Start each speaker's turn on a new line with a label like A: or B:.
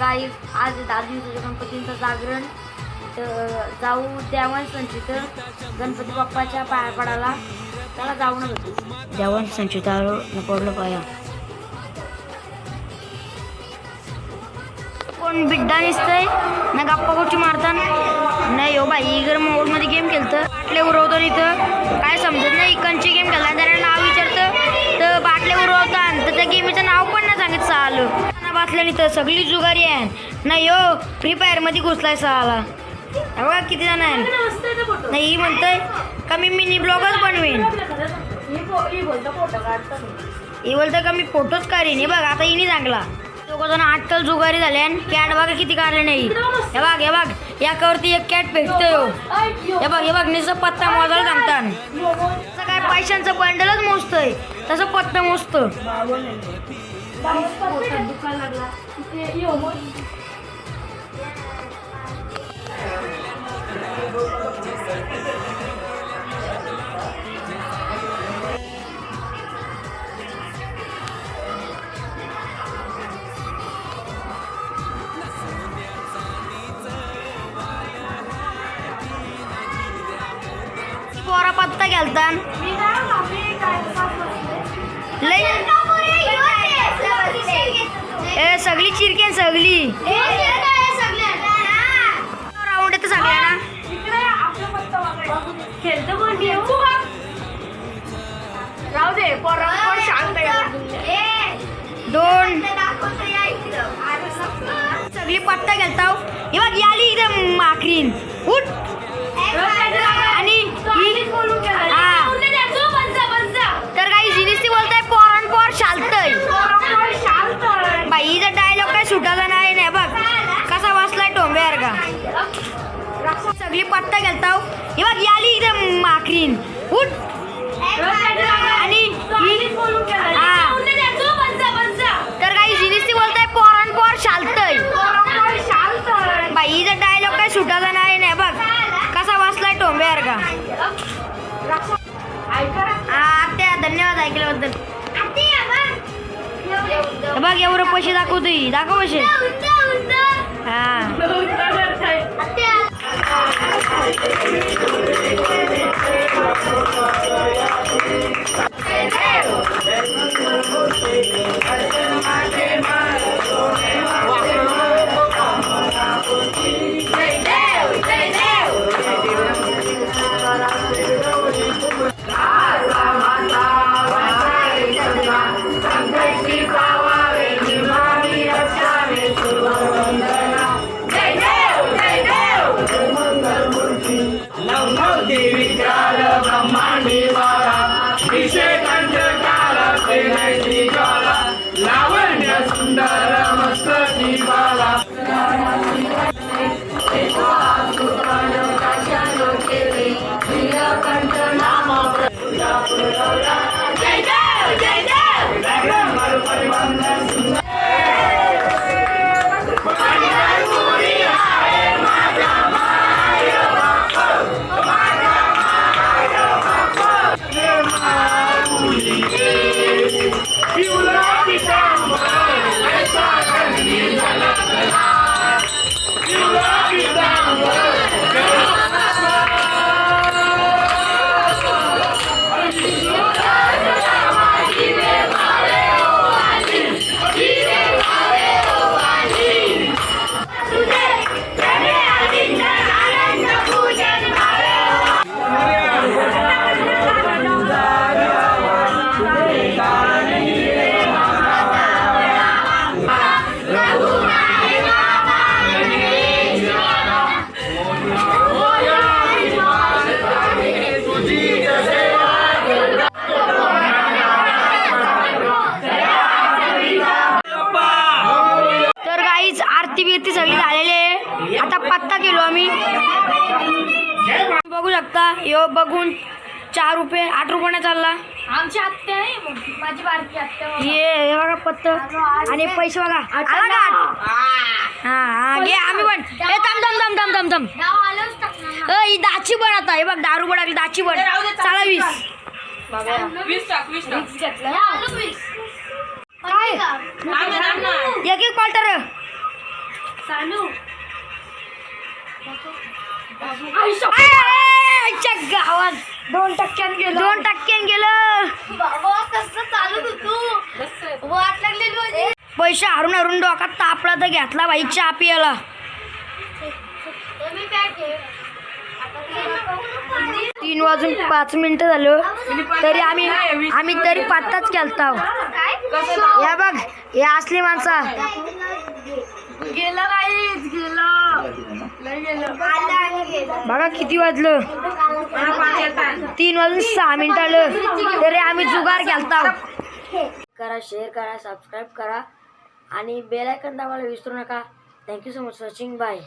A: काही आज 10 दिवसाच्या गणपतींचं जागरण तर जाऊ देवाण संचित गणपती बाप्पाच्या पाया पडायला त्याला जाऊन होतो देवाण संचित आलो न पडलं पाया कोण बिड्डा दिसतंय ना गप्पा गोष्टी मारतान नाही हो बाई इगर मोडमध्ये गेम खेळतं बाटले उरवतो इथं काय समजत नाही इकडची गेम खेळता त्याला नाव विचारतं तर बाटले उरवतात तर त्या गेमीचं नाव पण नाही सांगितलं सालं बसल्याने तर सगळी जुगारी आहे नाही हो फ्री फायर मध्ये घुसलाय साला बघा किती जण आहे नाही ही म्हणतोय का मी मिनी ब्लॉगच बनवेन ही बोलतं का मी फोटोच काढीन हे बघ आता हिनी चांगला दोघं जण आजकाल जुगारी झाले आणि कॅट बघा किती काढले नाही हे बघ याच्यावरती एक कॅट भेटतोय हे बघ निसं पत्ता मोजायला सांगतात तसं काय पैशांचं बंडलच मोजतंय तसं पत्ता मोजतं पोरा पत्ता घालतान ए सगळी चिरके सगळी राऊंड येतं सगळ्यांना खेळतो कोण राहू दे दोन सगळी पत्ता घालता हे बघ याली एकदम माकरीन उठ आणि तर काही जिनिस ती बोलताय पोरान पोर शालतय बाईचा डायलॉग काय सुटायला नाही बघ कसा वाचलाय टोंब्यावर का सगळी पत्ता घालता हे बघ याली एकदम माकरीन उठ आणि तर काही जिनिस ती बोलताय पोरान पोर शालतय बाईचा डायलॉग काय सुटायला नाही बघ कसा वाचलाय टोंब्यावर का आत्या धन्यवाद ऐकल्याबद्दल बघ एवढं पैसे दाखवतोय दाखव पैसे हा
B: लावण्य सुंदर मस्तकी बाला
A: सगळी झालेली आहे आता पत्ता केलो आम्ही बघू शकता यो बघून 4 रुपये 8 रुपयाने चालला
C: आमची आत्या आहे माझी बारकी आत्या
A: ये बघा पत्ता आणि पैसे बघा आला का हा घे आम्ही पण ए थांब ही दाची बन आता हे बघ दारू बडाली दाची बन चला 20 काय एक क्वार्टर आईच्या गावात
C: 2% गेलो.
A: 2% गेलं.
C: बाबा कसं चालत होतो वाट लागलेली माझी.
A: पैसे हरून हरून डोक्यात तापला तर घेतला बाई चहा पियाला.
C: मी काय ठेव
A: 3:05 झालं तरी आम्ही तरी पत्ताच केलता. या बघ हे असली माणसा.
C: गेलं काहीच गेलं
A: बघा किती वाजलं 3:06 आलं तरी आम्ही जुगार केलता. करा, शेअर करा, सबस्क्राईब करा आणि बेल आयकॉन दाबायला विसरू नका. Thank you so much watching. Bye.